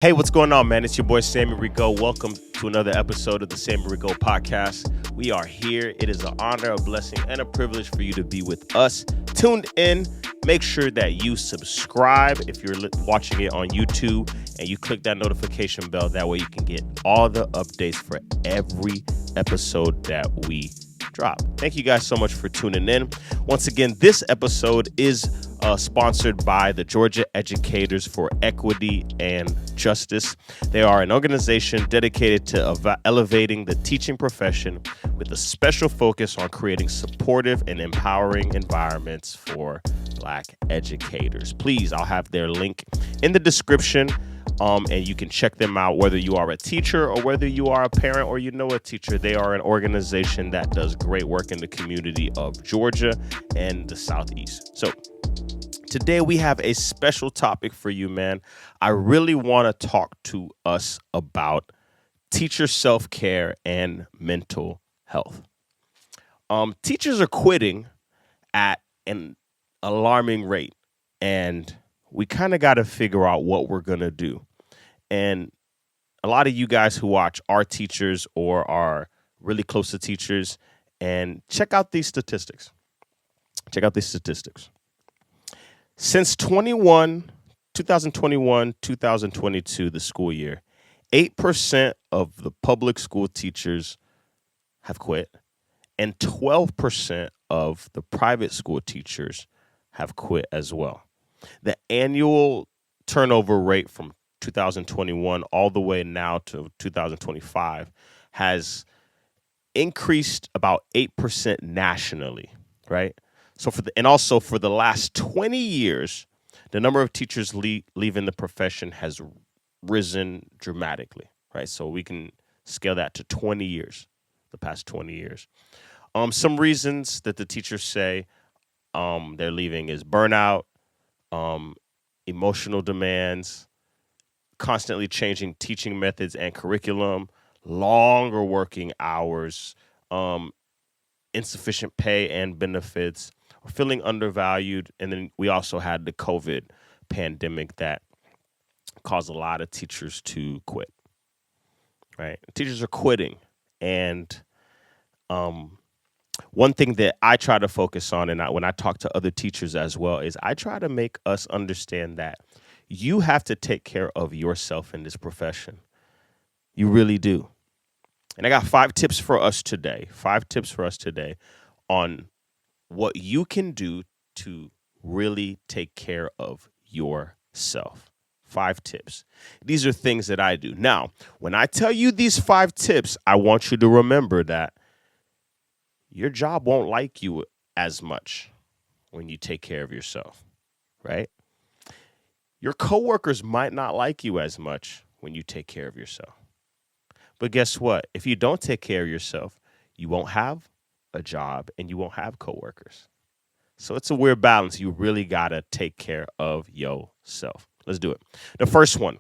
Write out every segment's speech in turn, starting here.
Hey, what's going on, man? It's your boy Sammy Rigaud. Welcome to another episode of the Sammy Rigaud podcast. We are here. It is an honor, a blessing, and a privilege for you to be with us. Tuned in. Make sure that you subscribe if you're watching it on YouTube and you click that notification bell. That way you can get all the updates for every episode that we drop. Thank you guys so much for tuning in. Once again, this episode is sponsored by the Georgia Educators for Equity and Justice. They are an organization dedicated to elevating the teaching profession with a special focus on creating supportive and empowering environments for Black educators. Please, I'll have their link in the description. And you can check them out whether you are a teacher or whether you are a parent or you know a teacher. They are an organization that does great work in the community of Georgia and the Southeast. So today we have a special topic for you, man. I really want to talk to us about teacher self-care and mental health. Teachers are quitting at an alarming rate, and we kind of got to figure out what we're going to do. And a lot of you guys who watch are teachers or are really close to teachers, and check out these statistics. Since 2021, 2022, the school year, 8% of the public school teachers have quit, and 12% of the private school teachers have quit as well. The annual turnover rate from 2021 all the way now to 2025 has increased about 8% nationally, right? So also for the last 20 years, the number of teachers leaving the profession has risen dramatically, right? So we can scale that to 20 years, the past 20 years. Some reasons that the teachers say they're leaving is burnout, emotional demands, constantly changing teaching methods and curriculum, longer working hours, insufficient pay and benefits, or feeling undervalued. And then we also had the COVID pandemic that caused a lot of teachers to quit, right? Teachers are quitting. And one thing that I try to focus on, and when I talk to other teachers as well, is I try to make us understand that you have to take care of yourself in this profession. You really do. And I got 5 tips for us today. 5 tips for us today on what you can do to really take care of yourself. 5 tips. These are things that I do. Now, when I tell you these 5 tips, I want you to remember that your job won't like you as much when you take care of yourself, right? Your coworkers might not like you as much when you take care of yourself. But guess what? If you don't take care of yourself, you won't have a job and you won't have coworkers. So it's a weird balance. You really got to take care of yourself. Let's do it. The first one.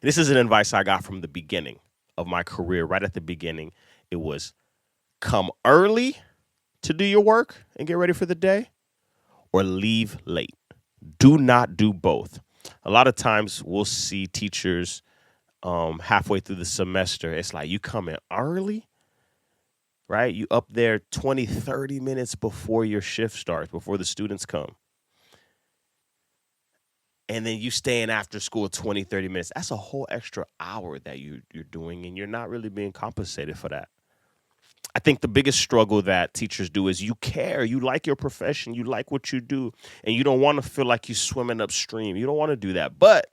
This is an advice I got from the beginning of my career. Right at the beginning, it was come early to do your work and get ready for the day, or leave late. Do not do both. A lot of times we'll see teachers halfway through the semester. It's like you come in early, right? You up there 20, 30 minutes before your shift starts, before the students come. And then you stay in after school 20, 30 minutes. That's a whole extra hour that you're doing, and you're not really being compensated for that. I think the biggest struggle that teachers do is you care, you like your profession, you like what you do, and you don't want to feel like you're swimming upstream. You don't want to do that. But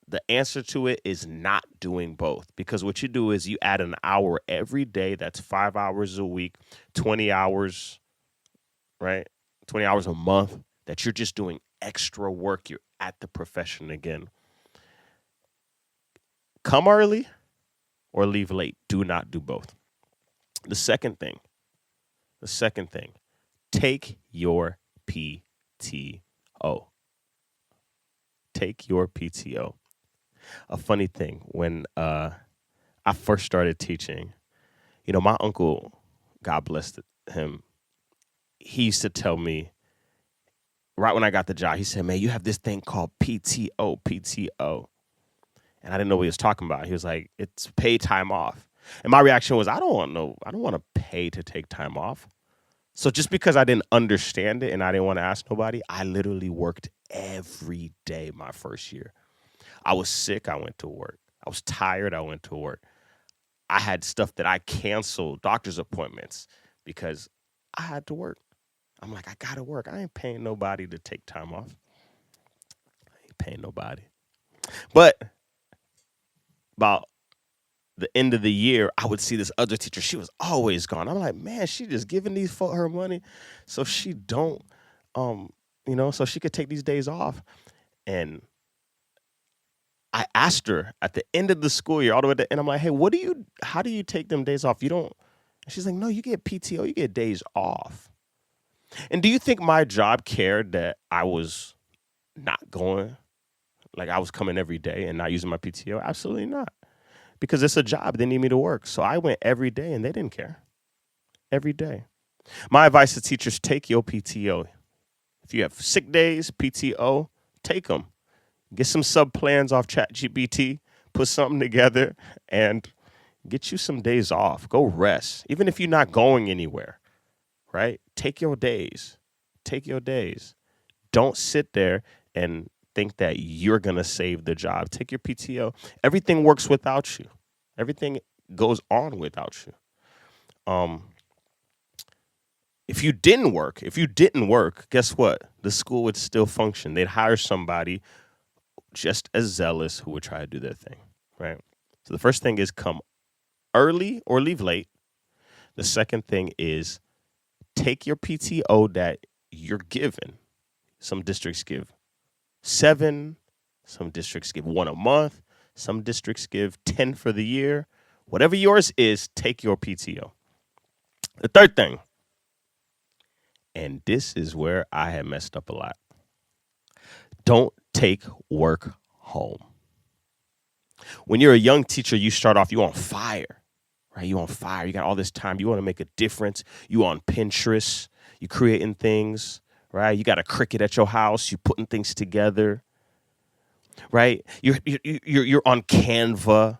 the answer to it is not doing both, because what you do is you add an hour every day. That's 5 hours a week, 20 hours, right? 20 hours a month that you're just doing extra work. You're at the profession again. Come early or leave late. Do not do both. The second thing, take your PTO. Take your PTO. A funny thing, when I first started teaching, my uncle, God bless him, he used to tell me, right when I got the job, he said, man, you have this thing called PTO. And I didn't know what he was talking about. He was like, it's paid time off. And my reaction was, I don't want to pay to take time off. So just because I didn't understand it and I didn't want to ask nobody, I literally worked every day my first year. I was sick, I went to work. I was tired, I went to work. I had stuff that I canceled, doctor's appointments, because I had to work. I'm like, I gotta work. I ain't paying nobody to take time off. I ain't paying nobody. But about the end of the year, I would see this other teacher. She was always gone. I'm like, man, she just giving these folk her money so she don't, um, so she could take these days off. And I asked her at the end of the school year, all the way to, and I'm like, hey, how do you take them days off? You don't. And she's like, no, you get PTO, you get days off. And do you think my job cared that I was not going, like I was coming every day and not using my PTO? Absolutely not. Because it's a job. They need me to work. So I went every day and they didn't care. Every day. My advice to teachers, take your PTO. If you have sick days, PTO, take them. Get some sub plans off ChatGPT, put something together, and get you some days off. Go rest. Even if you're not going anywhere, right? Take your days. Take your days. Don't sit there and think that you're going to save the job. Take your PTO. Everything works without you. Everything goes on without you. If you didn't work, guess what? The school would still function. They'd hire somebody just as zealous who would try to do their thing, right? So the first thing is come early or leave late. The second thing is take your PTO that you're given. Some districts give 7, some districts give 1 a month, some districts give 10 for the year. Whatever yours is, take your PTO. The third thing, and this is where I had messed up a lot. Don't take work home. When you're a young teacher, you start off, you on fire, right? You on fire. You got all this time. You want to make a difference. You on Pinterest. You creating things, right? You got a Cricut at your house. You putting things together, right? You're on Canva.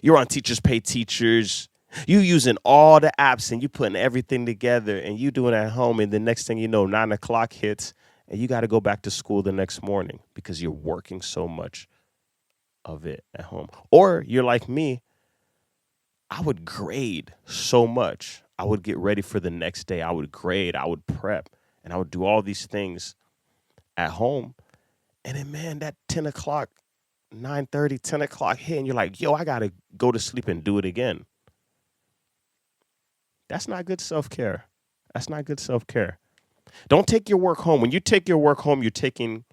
You're on Teachers Pay Teachers. You using all the apps and you putting everything together and you doing it at home. And the next thing you know, 9 o'clock hits and you got to go back to school the next morning because you're working so much of it at home. Or you're like me, I would grade so much. I would get ready for the next day. I would grade, I would prep, and I would do all these things at home. And then, man, that 10 o'clock, 9:30, 10 o'clock hit, and you're like, yo, I got to go to sleep and do it again. That's not good self-care. That's not good self-care. Don't take your work home. When you take your work home, you're taking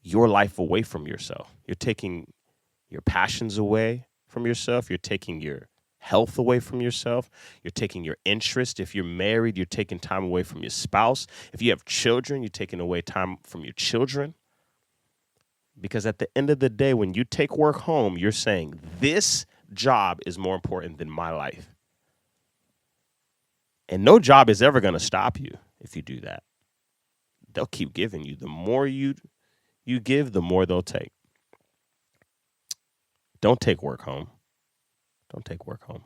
your life away from yourself. You're taking your passions away from yourself. You're taking your health away from yourself. You're taking your interest. If you're married, you're taking time away from your spouse. If you have children, you're taking away time from your children. Because at the end of the day, when you take work home, you're saying, this job is more important than my life. And no job is ever going to stop you if you do that. They'll keep giving you. The more you give, the more they'll take. Don't take work home. Don't take work home.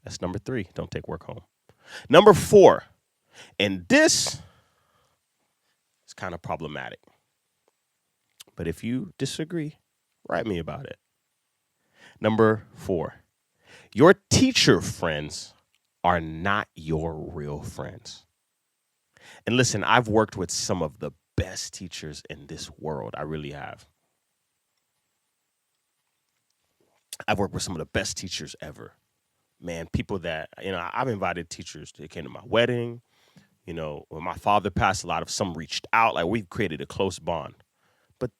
That's number 3. Don't take work home. Number 4, and this is kind of problematic. But if you disagree, write me about it. Number 4, your teacher friends are not your real friends. And listen, I've worked with some of the best teachers in this world. I really have. I've worked with some of the best teachers ever. Man, people that, I've invited teachers that came to my wedding. When my father passed, some reached out. Like, we've created a close bond. But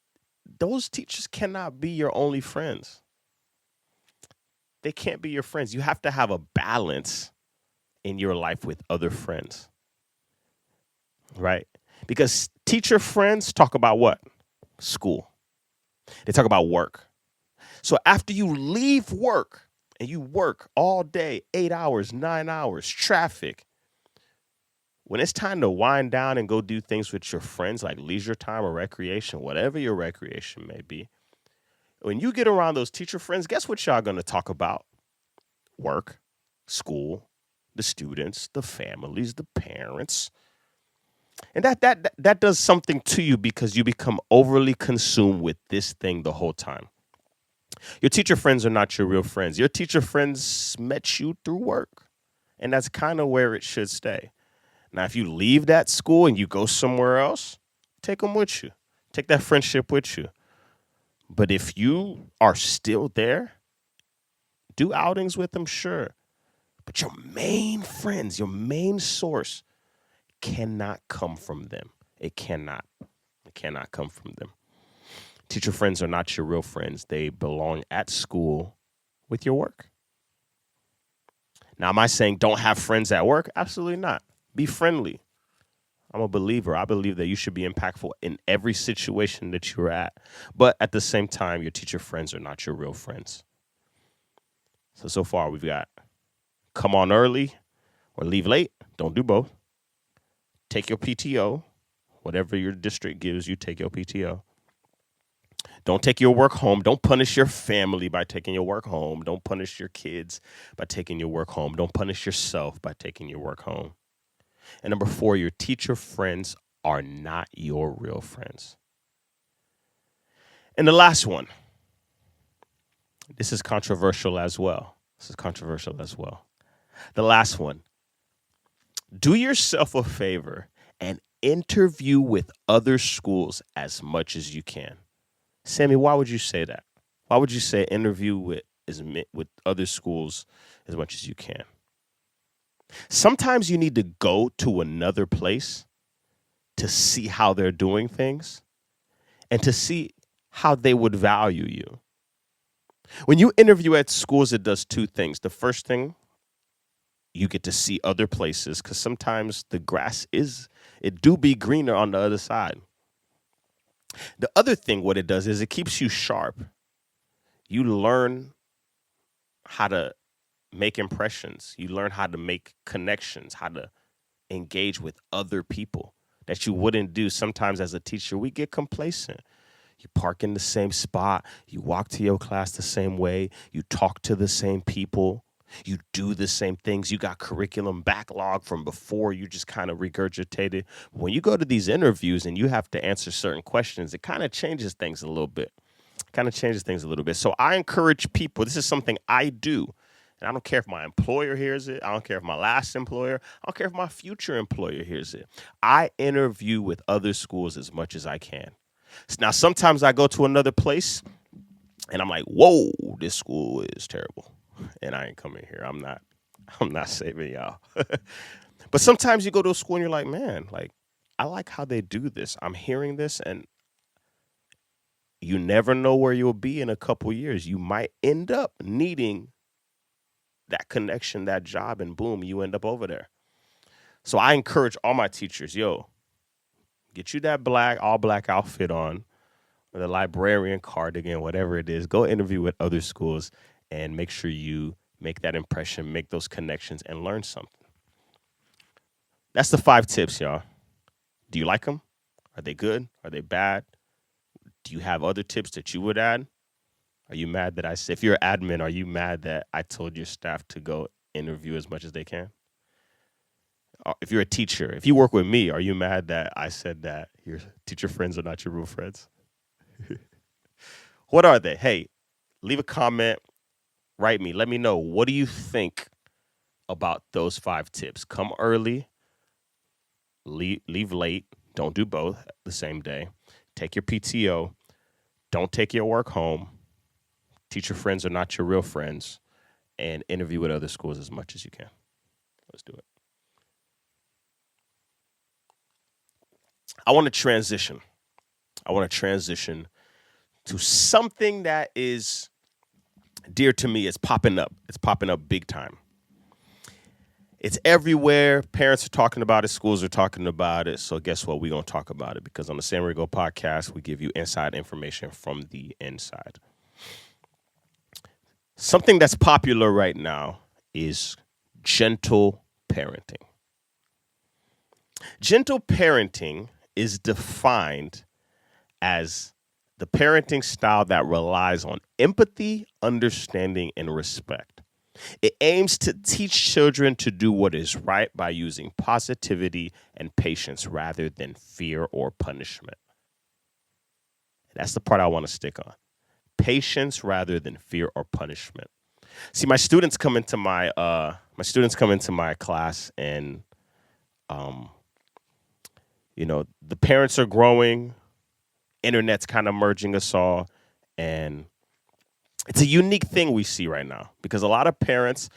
those teachers cannot be your only friends. They can't be your friends. You have to have a balance in your life with other friends, right? Because teacher friends talk about what? School. They talk about work. So after you leave work and you work all day, 8 hours, 9 hours, traffic, When it's time to wind down and go do things with your friends like leisure time or recreation, whatever your recreation may be, when you get around those teacher friends, guess what y'all going to talk about? Work, school, the students, the families, the parents. And that does something to you because you become overly consumed with this thing the whole time. Your teacher friends are not your real friends. Your teacher friends met you through work. And that's kind of where it should stay. Now, if you leave that school and you go somewhere else, take them with you. Take that friendship with you. But if you are still there, do outings with them, sure. But your main friends, your main source cannot come from them. It cannot. It cannot come from them. Teacher friends are not your real friends. They belong at school with your work. Now, am I saying don't have friends at work? Absolutely not. Be friendly. I'm a believer. I believe that you should be impactful in every situation that you're at. But at the same time, your teacher friends are not your real friends. So far, we've got come on early or leave late. Don't do both. Take your PTO. Whatever your district gives you, take your PTO. Don't take your work home. Don't punish your family by taking your work home. Don't punish your kids by taking your work home. Don't punish yourself by taking your work home. And number 4, your teacher friends are not your real friends. And the last one, this is controversial as well. The last one, do yourself a favor and interview with other schools as much as you can. Sammy, why would you say that? Why would you say interview with other schools as much as you can? Sometimes you need to go to another place to see how they're doing things and to see how they would value you. When you interview at schools, it does 2 things. The first thing, you get to see other places because sometimes the grass it do be greener on the other side. The other thing, what it does is it keeps you sharp. You learn how to make impressions. You learn how to make connections, how to engage with other people that you wouldn't do. Sometimes as a teacher, we get complacent. You park in the same spot. You walk to your class the same way. You talk to the same people. You do the same things. You got curriculum backlog from before. You just kind of regurgitated. When you go to these interviews and you have to answer certain questions, it kind of changes things a little bit. So I encourage people. This is something I do. And I don't care if my employer hears it. I don't care if my last employer. I don't care if my future employer hears it. I interview with other schools as much as I can. Now, sometimes I go to another place and I'm like, whoa, this school is terrible. And I ain't coming here. I'm not saving y'all. But sometimes you go to a school and you're like, man, like, I like how they do this. I'm hearing this, and you never know where you'll be in a couple years. You might end up needing that connection, that job, and boom, you end up over there. So I encourage all my teachers, get you that all black outfit on, or the librarian cardigan, whatever it is. Go interview with other schools and make sure you make that impression, make those connections, and learn something. That's the 5 tips, y'all. Do you like them? Are they good? Are they bad? Do you have other tips that you would add? Are you mad that I said, if you're an admin, are you mad that I told your staff to go interview as much as they can? If you're a teacher, if you work with me, are you mad that I said that your teacher friends are not your real friends? What are they? Hey, leave a comment, write me. Let me know. What do you think about those 5 tips? Come early, leave late. Don't do both the same day. Take your PTO. Don't take your work home. Teacher friends are not your real friends. And interview with other schools as much as you can. Let's do it. I want to transition to something that is dear to me. It's popping up. It's popping up big time. It's everywhere. Parents are talking about it. Schools are talking about it. So guess what? We're going to talk about it because on the Sammy Rigaud podcast, we give you inside information from the inside. Something that's popular right now is gentle parenting. Gentle parenting is defined as the parenting style that relies on empathy, understanding, and respect. It aims to teach children to do what is right by using positivity and patience rather than fear or punishment. That's the part I want to stick on. Patience rather than fear or punishment. See, my students come into my class, and um, the parents are growing, internet's kind of merging us all, and it's a unique thing we see right now because a lot of parents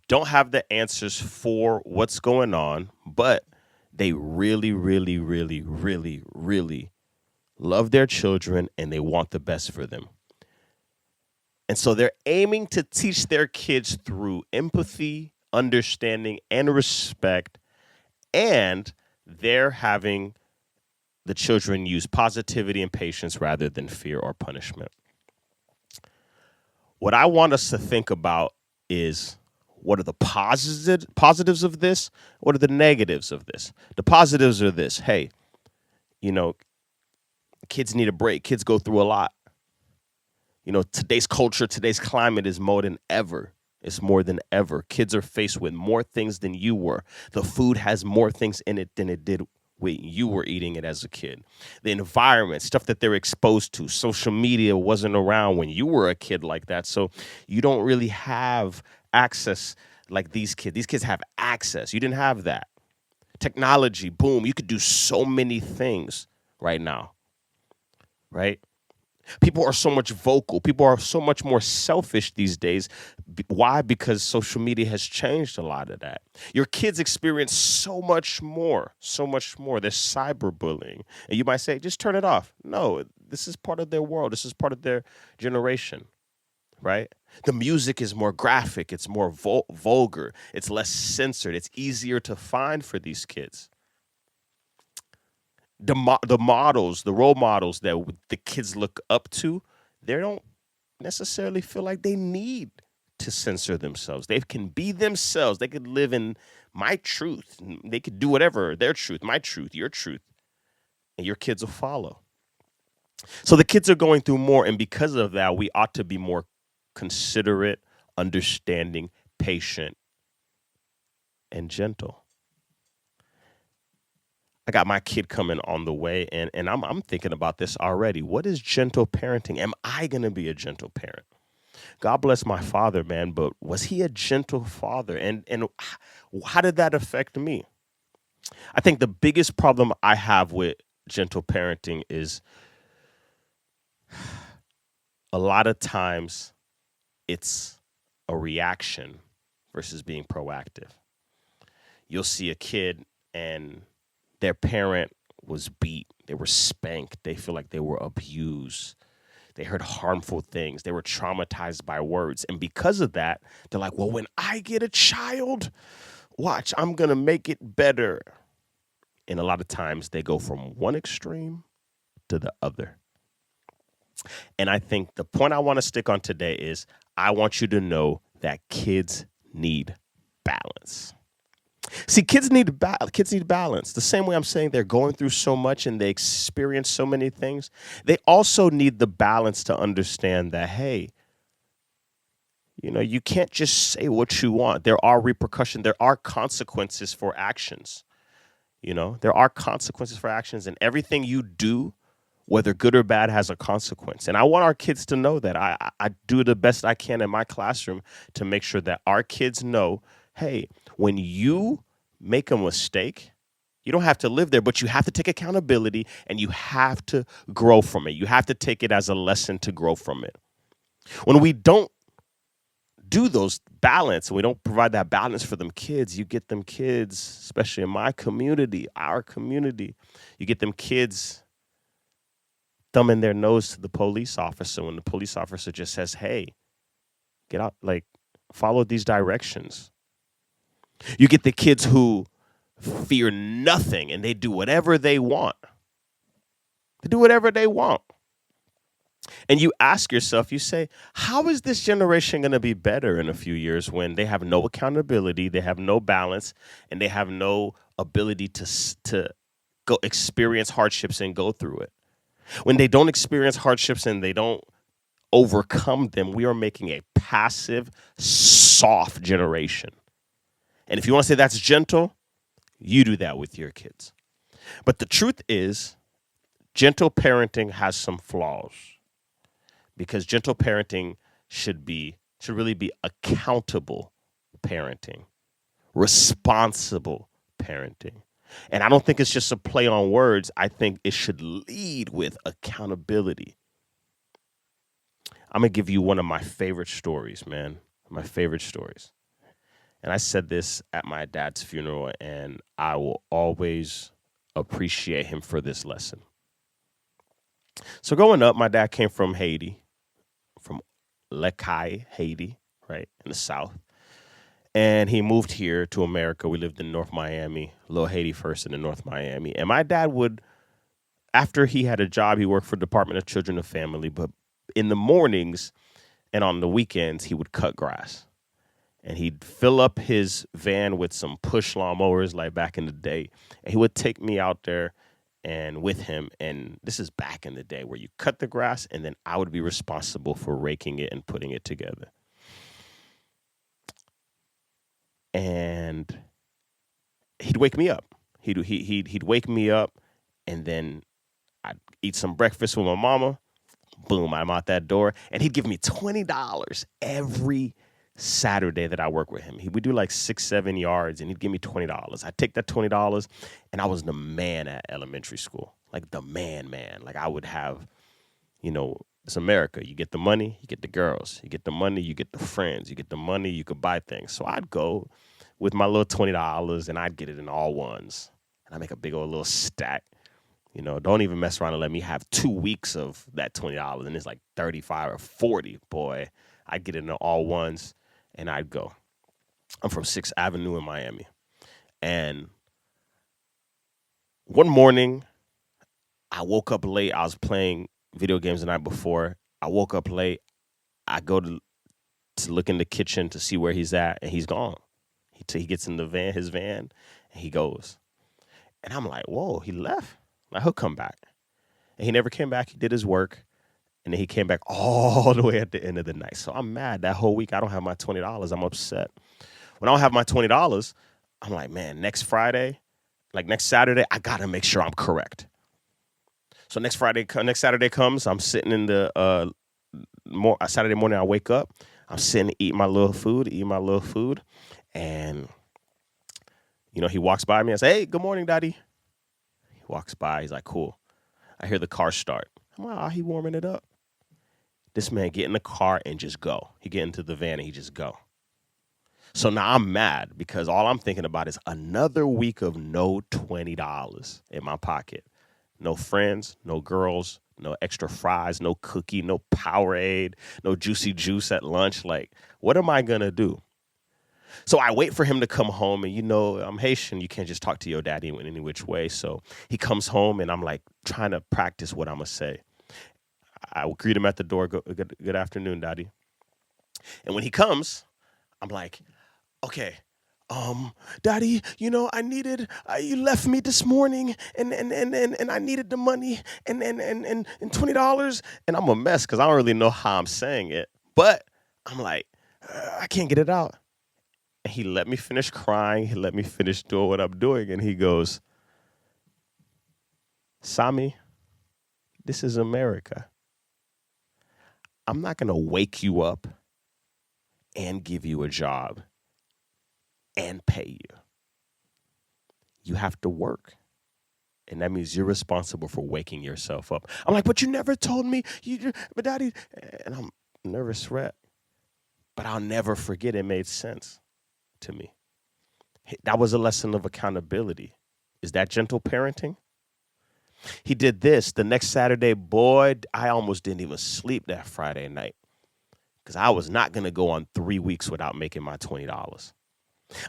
don't have the answers for what's going on, but they really, really, really, really, really love their children and they want the best for them. And so they're aiming to teach their kids through empathy, understanding, and respect. And they're having the children use positivity and patience rather than fear or punishment. What I want us to think about is, what are the positives of this? What are the negatives of this? The positives are this. Hey, you know, kids need a break. Kids go through a lot. Today's culture, today's climate is more than ever. It's more than ever. Kids are faced with more things than you were. The food has more things in it than it did when you were eating it as a kid. The environment, stuff that they're exposed to. Social media wasn't around when you were a kid like that. So you don't really have access like these kids. These kids have access. You didn't have that. Technology, boom. You could do so many things right now, right? People are so much vocal. People are so much more selfish these days. Why? Because social media has changed a lot of that. Your kids experience so much more, so much more. There's cyberbullying. And you might say, just turn it off. No, this is part of their world. This is part of their generation, right? The music is more graphic. It's more vulgar. It's less censored. It's easier to find for these kids. The models, the role models that the kids look up to, they don't necessarily feel like they need to censor themselves. They can be themselves. They could live in my truth. They could do whatever, their truth, my truth, your truth, and your kids will follow. So the kids are going through more, and because of that, we ought to be more considerate, understanding, patient, and gentle. I got my kid coming on the way, and I'm thinking about this already. What is gentle parenting? Am I going to be a gentle parent? God bless my father, man, but was he a gentle father? And how did that affect me? I think the biggest problem I have with gentle parenting is a lot of times it's a reaction versus being proactive. You'll see a kid and their parent was beat. They were spanked. They feel like they were abused. They heard harmful things. They were traumatized by words. And because of that, they're like, well, when I get a child, watch, I'm going to make it better. And a lot of times they go from one extreme to the other. And I think the point I want to stick on today is I want you to know that kids need balance. See, kids need balance. The same way I'm saying they're going through so much and they experience so many things, they also need the balance to understand that, hey, you can't just say what you want. There are repercussions. There are consequences for actions. There are consequences for actions, and everything you do, whether good or bad, has a consequence. And I want our kids to know that. I do the best I can in my classroom to make sure that our kids know, hey, when you make a mistake, you don't have to live there, but you have to take accountability and you have to grow from it. You have to take it as a lesson to grow from it. When we don't do those balance, we don't provide that balance for them kids, you get them kids, especially in my community, our community, you get them kids thumbing their nose to the police officer when the police officer just says, hey, get out, follow these directions. You get the kids who fear nothing and they do whatever they want. They do whatever they want. And you ask yourself, you say, how is this generation going to be better in a few years when they have no accountability, they have no balance, and they have no ability to go experience hardships and go through it. When they don't experience hardships and they don't overcome them, we are making a passive, soft generation. And if you want to say that's gentle, you do that with your kids. But the truth is, gentle parenting has some flaws because gentle parenting should really be accountable parenting, responsible parenting. And I don't think it's just a play on words. I think it should lead with accountability. I'm going to give you one of my favorite stories, man. My favorite stories. And I said this at my dad's funeral, and I will always appreciate him for this lesson. So growing up, my dad came from Haiti, from Lekai, Haiti, right, in the South. And he moved here to America. We lived in North Miami, Little Haiti first, and then North Miami. And my dad would, after he had a job, he worked for Department of Children and Family, but in the mornings and on the weekends, he would cut grass. And he'd fill up his van with some push lawnmowers like back in the day. And he would take me out there and with him. And this is back in the day where you cut the grass and then I would be responsible for raking it and putting it together. And he'd wake me up. He'd wake me up, and then I'd eat some breakfast with my mama. Boom, I'm out that door. And he'd give me $20 every Saturday that I work with him. He would do like 6-7 yards, and he'd give me $20. I'd take that $20, and I was the man at elementary school. Like the man. Like I would have, it's America. You get the money, you get the girls. You get the money, you get the friends. You get the money, you could buy things. So I'd go with my little $20, and I'd get it in all ones. And I make a big old little stack. Don't even mess around and let me have 2 weeks of that $20, and it's like 35 or 40. Boy, I'd get it in all ones, and I'd go. I'm from 6th Avenue in Miami. And one morning, I woke up late. I was playing video games the night before. I woke up late. I go to look in the kitchen to see where he's at, and he's gone. He gets in his van, and he goes. And I'm like, whoa, he left? Like, he'll come back. And he never came back. He did his work, and then he came back all the way at the end of the night. So I'm mad. That whole week, I don't have my $20. I'm upset. When I don't have my $20, I'm like, man, next Saturday, I got to make sure I'm correct. So next Saturday comes, I'm sitting in the Saturday morning, I wake up, I'm sitting eating my little food, and, he walks by me. I say, hey, good morning, Daddy. He walks by. He's like, cool. I hear the car start. I'm like, oh, he warming it up. This man get in the car and just go. He get into the van and he just go. So now I'm mad because all I'm thinking about is another week of no $20 in my pocket. No friends, no girls, no extra fries, no cookie, no Powerade, no juicy juice at lunch. Like, what am I going to do? So I wait for him to come home, and I'm Haitian. You can't just talk to your daddy in any which way. So he comes home, and I'm like trying to practice what I'm going to say. I will greet him at the door. Good afternoon, Daddy. And when he comes, I'm like, okay, Daddy, I needed, you left me this morning and I needed the money and $20. And I'm a mess because I don't really know how I'm saying it. But I'm like, I can't get it out. And he let me finish crying. He let me finish doing what I'm doing. And he goes, Sammy, this is America. I'm not going to wake you up and give you a job and pay you. You have to work. And that means you're responsible for waking yourself up. I'm like, but you never told me. But Daddy, and I'm nervous wreck. But I'll never forget it made sense to me. That was a lesson of accountability. Is that gentle parenting? He did this. The next Saturday, boy, I almost didn't even sleep that Friday night because I was not going to go on 3 weeks without making my $20.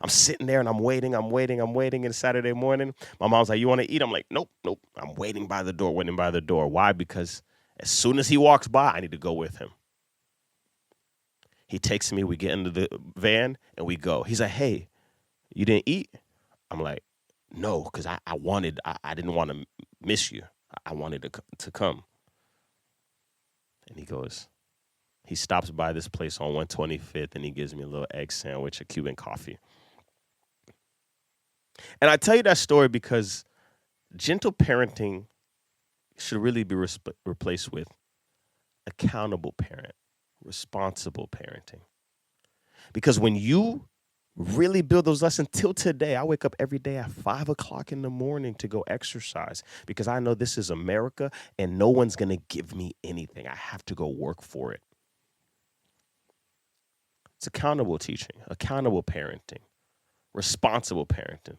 I'm sitting there and I'm waiting. And Saturday morning, my mom's like, you want to eat? I'm like, nope. I'm waiting by the door. Why? Because as soon as he walks by, I need to go with him. He takes me, we get into the van, and we go. He's like, hey, you didn't eat? I'm like, No, because I didn't want to miss you. I wanted to come. And he stops by this place on 125th and he gives me a little egg sandwich, a Cuban coffee. And I tell you that story because gentle parenting should really be replaced with accountable parent, responsible parenting. Because when you really build those lessons, till today, I wake up every day at 5 o'clock in the morning to go exercise because I know this is America and no one's going to give me anything. I have to go work for it. It's accountable teaching, accountable parenting, responsible parenting.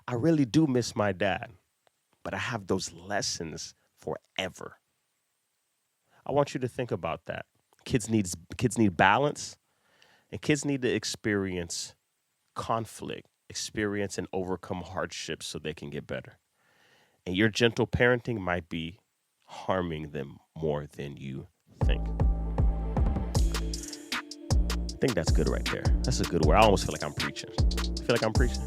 I really do miss my dad, but I have those lessons forever. I want you to think about that. Kids need balance, and kids need to experience conflict, experience and overcome hardships so they can get better. And your gentle parenting might be harming them more than you think. I think that's good right there. That's a good word. I almost feel like I'm preaching. I feel like I'm preaching.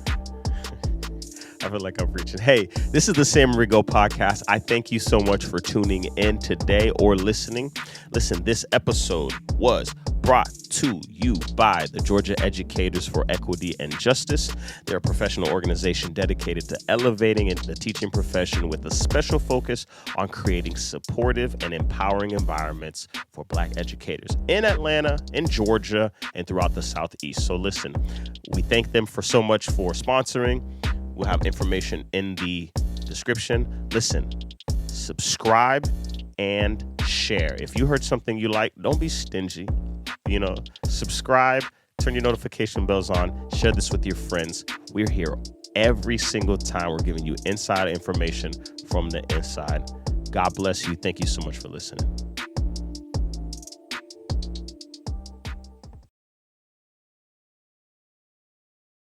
I feel like I'm preaching. Hey, this is the Sammy Rigaud podcast. I thank you so much for tuning in today or listening. Listen, this episode was brought to you by the Georgia Educators for Equity and Justice. They're a professional organization dedicated to elevating the teaching profession with a special focus on creating supportive and empowering environments for Black educators in Atlanta, in Georgia, and throughout the Southeast. So listen, we thank them for so much for sponsoring. We'll have information in the description. Listen, subscribe and share. If you heard something you like, don't be stingy. Subscribe, turn your notification bells on, share this with your friends. We're here every single time. We're giving you inside information from the inside. God bless you. Thank you so much for listening.